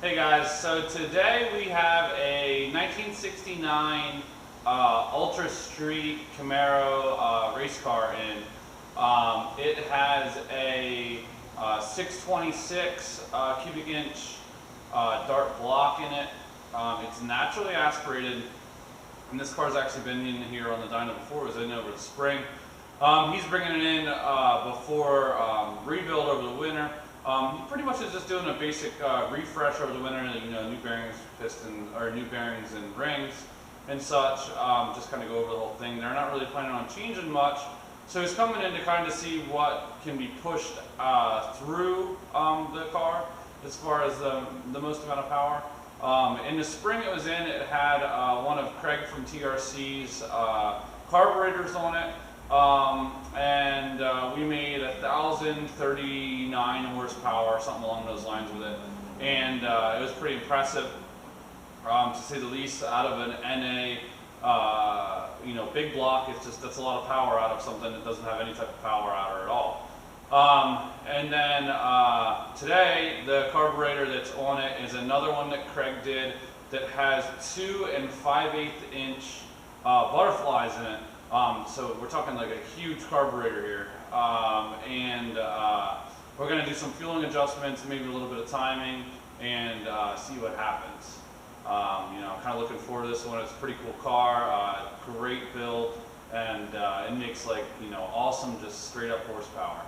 Hey guys, so today we have a 1969 Ultra Street Camaro race car in. It has a 626 cubic inch dart block in it. It's naturally aspirated, and this car's actually been in here on the dyno before. It was in over the spring. He's bringing it in before rebuild over the winter. He pretty much is just doing a basic refresh over the winter, new bearings, pistons, or new bearings and rings and such. Just kind of go over the whole thing. They're not really planning on changing much, so he's coming in to kind of see what can be pushed through the car as far as the most amount of power. In the spring it was in, it had one of Craig from TRC's carburetors on it. We made 1,039 horsepower, something along those lines with it, and it was pretty impressive, to say the least. Out of an NA, big block, that's a lot of power out of something that doesn't have any type of power out at all. Today, the carburetor that's on it is another one that Craig did that has 2 5/8 inch butterflies in it. So we're talking like a huge carburetor here, we're going to do some fueling adjustments, maybe a little bit of timing, and see what happens. I'm kind of looking forward to this one. It's a pretty cool car, great build, and it makes awesome, just straight up horsepower.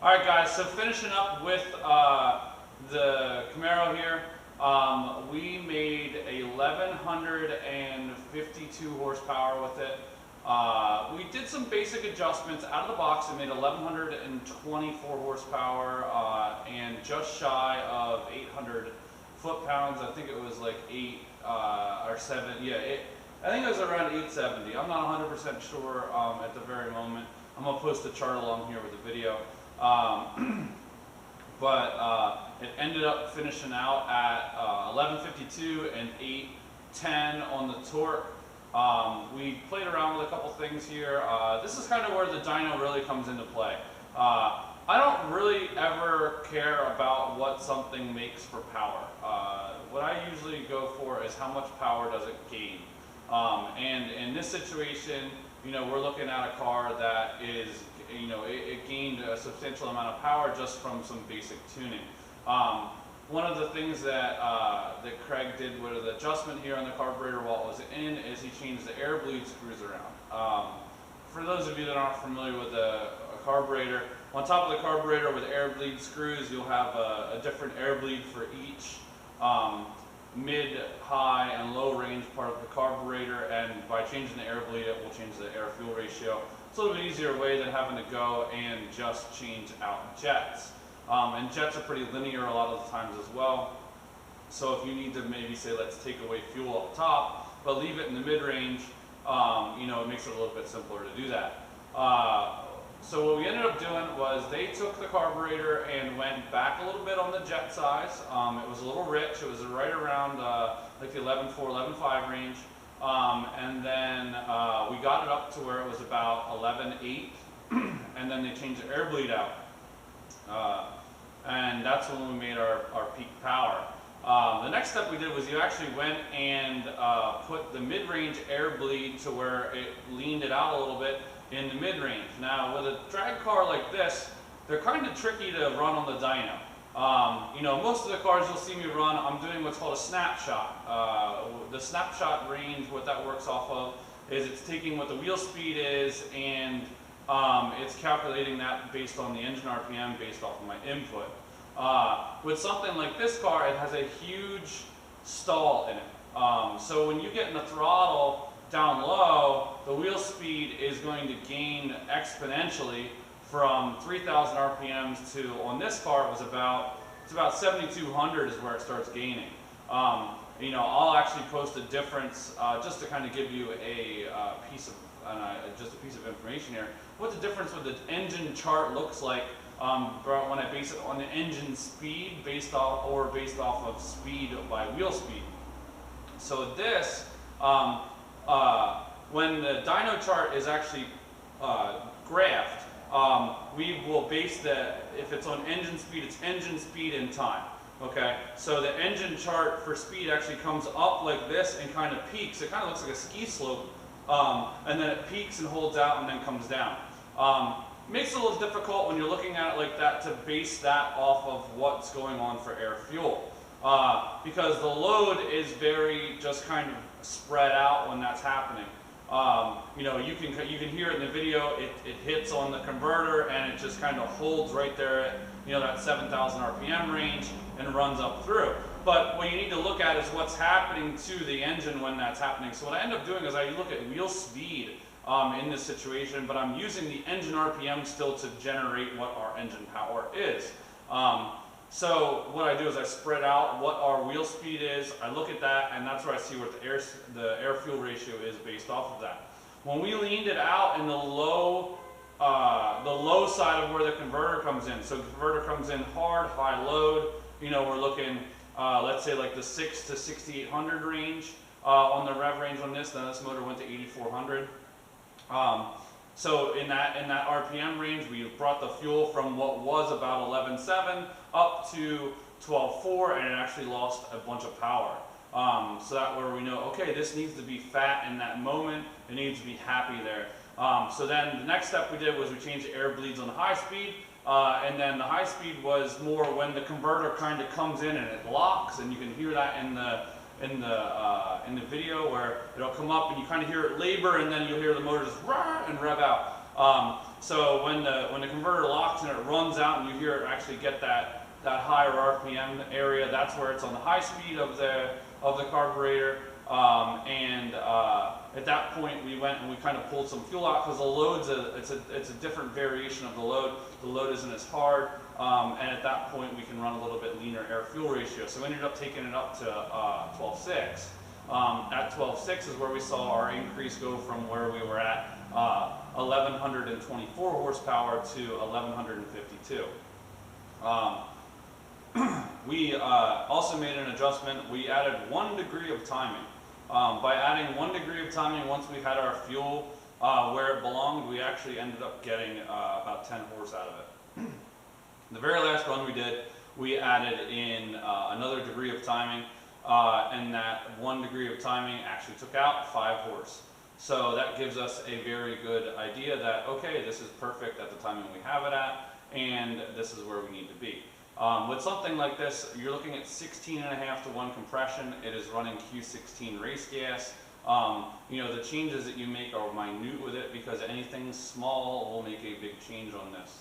Alright guys, so finishing up with the Camaro here, we made 1,152 horsepower with it. We did some basic adjustments out of the box and made 1,124 horsepower and just shy of 800 foot-pounds. I think it was like 8 or 7, I think it was around 870. I'm not 100% sure at the very moment. I'm going to post a chart along here with the video. It ended up finishing out at 1152 and 810 on the torque. We played around with a couple things here. This is kind of where the dyno really comes into play. I don't really ever care about what something makes for power. What I usually go for is how much power does it gain. And in this situation, we're looking at a car that is, it gained a substantial amount of power just from some basic tuning. One of the things that Craig did with the adjustment here on the carburetor while it was in is he changed the air bleed screws around. For those of you that aren't familiar with a carburetor, on top of the carburetor with air bleed screws, you'll have a different air bleed for each mid, high, and low range part of the carburetor, and by changing the air bleed, it will change the air-fuel ratio. It's a little bit easier way than having to go and just change out jets. And jets are pretty linear a lot of the times as well. So if you need to maybe say, let's take away fuel up top, but leave it in the mid-range, it makes it a little bit simpler to do that. So what we ended up doing was they took the carburetor and went back a little bit on the jet size. It was a little rich. It was right around like the 11.4, 11.5 range. And then we got it up to where it was about 11.8, and then they changed the air bleed out. And that's when we made our peak power. The next step we did was you actually went and put the mid-range air bleed to where it leaned it out a little bit in the mid-range. Now with a drag car like this, they're kind of tricky to run on the dyno. You know, most of the cars you'll see me run, I'm doing what's called a snapshot. The snapshot range, what that works off of is it's taking what the wheel speed is and it's calculating that based on the engine RPM based off of my input. With something like this car, it has a huge stall in it. So when you get in the throttle down low, the wheel speed is going to gain exponentially from 3,000 RPMs to, on this car, it's about 7,200 is where it starts gaining. You know, I'll actually post a difference just to kind of give you a piece of information here. What the difference with the engine chart looks like when I base it on the engine speed based off of speed by wheel speed. So this, when the dyno chart is actually graphed, we will base if it's on engine speed, it's engine speed in time. Okay, so the engine chart for speed actually comes up like this and kind of peaks. It kind of looks like a ski slope, and then it peaks and holds out and then comes down. Makes it a little difficult when you're looking at it like that to base that off of what's going on for air fuel, because the load is very just kind of spread out when that's happening. You know, you can hear it in the video. It hits on the converter and it just kind of holds right there at, you know, that 7,000 RPM range and runs up through. But what you need to look at is what's happening to the engine when that's happening. So what I end up doing is I look at wheel speed in this situation, but I'm using the engine RPM still to generate what our engine power is. So what I do is I spread out what our wheel speed is, I look at that, and that's where I see what the air-fuel ratio is based off of that. When we leaned it out in the low side of where the converter comes in, so the converter comes in hard, high load, you know, we're looking, let's say like the 6 to 6,800 range on the rev range on this, then this motor went to 8,400. So in that RPM range, we brought the fuel from what was about 11.7 up to 12.4, and it actually lost a bunch of power. So that where we know, okay, this needs to be fat in that moment, it needs to be happy there. So then the next step we did was we changed the air bleeds on the high speed, and then the high speed was more when the converter kind of comes in and it locks, and you can hear that in the video where it'll come up and you kind of hear it labor, and then you'll hear the motor just rah and rev out. So when the converter locks and it runs out and you hear it actually get that higher RPM area, that's where it's on the high speed of the carburetor. At that point we went and we kind of pulled some fuel out because the load's it's a different variation of the load. The load isn't as hard, and at that point we can run a little bit leaner air-fuel ratio. So we ended up taking it up to 12.6. At 12.6 is where we saw our increase go from where we were at 1,124 horsepower to 1,152. We also made an adjustment. We added 1 degree of timing. By adding 1 degree of timing, once we had our fuel where it belonged, we actually ended up getting about 10 horse out of it. The very last run we did, we added in another degree of timing, and that 1 degree of timing actually took out 5 horse. So that gives us a very good idea that, okay, this is perfect at the timing we have it at, and this is where we need to be. With something like this, you're looking at 16.5 to 1 compression. It is running Q16 race gas. You know, the changes that you make are minute with it because anything small will make a big change on this.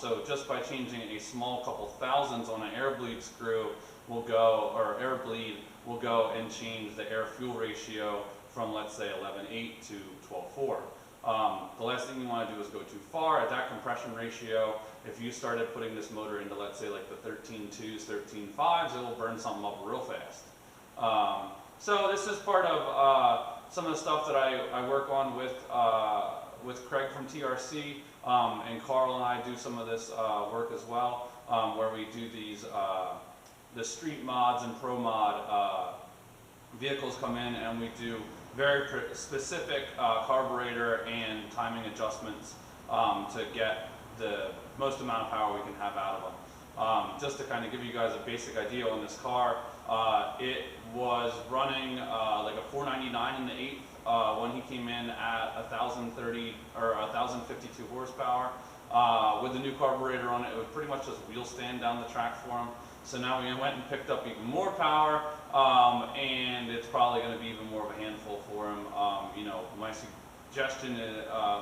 So just by changing a small couple thousandths on an air bleed screw will go, or air bleed will go and change the air-fuel ratio from, let's say, 11.8 to 12.4. The last thing you want to do is go too far. At that compression ratio, if you started putting this motor into, let's say, like the 13.2s, 13.5s, it will burn something up real fast. So this is part of some of the stuff that I work on with Craig from TRC, and Carl and I do some of this work as well, where we do these the street mods and pro mod vehicles come in, and we do very specific carburetor and timing adjustments to get the most amount of power we can have out of them. Just to kind of give you guys a basic idea on this car, it was running like a 499 in the 8th when he came in at 1,030 or 1,052 horsepower. With the new carburetor on it, it would pretty much just wheel stand down the track for him. So now we went and picked up even more power, and it's probably going to be even more of a handful for him. You know, my suggestion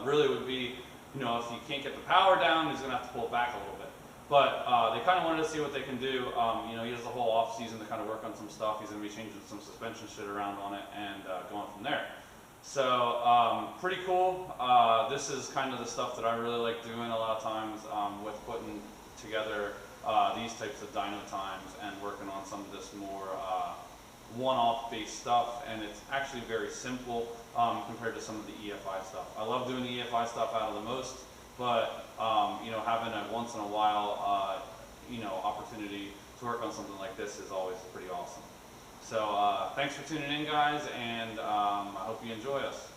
really would be, you know, if you can't get the power down, he's going to have to pull it back a little bit. But they kind of wanted to see what they can do. You know, he has the whole off season to kind of work on some stuff. He's going to be changing some suspension shit around on it and going from there. So pretty cool. This is kind of the stuff that I really like doing a lot of times with putting together these types of dyno times and working on some of this more one-off based stuff. And it's actually very simple compared to some of the EFI stuff. I love doing the EFI stuff out of the most, but you know, having a once in a while you know, opportunity to work on something like this is always pretty awesome. So thanks for tuning in, guys, and I hope you enjoy us.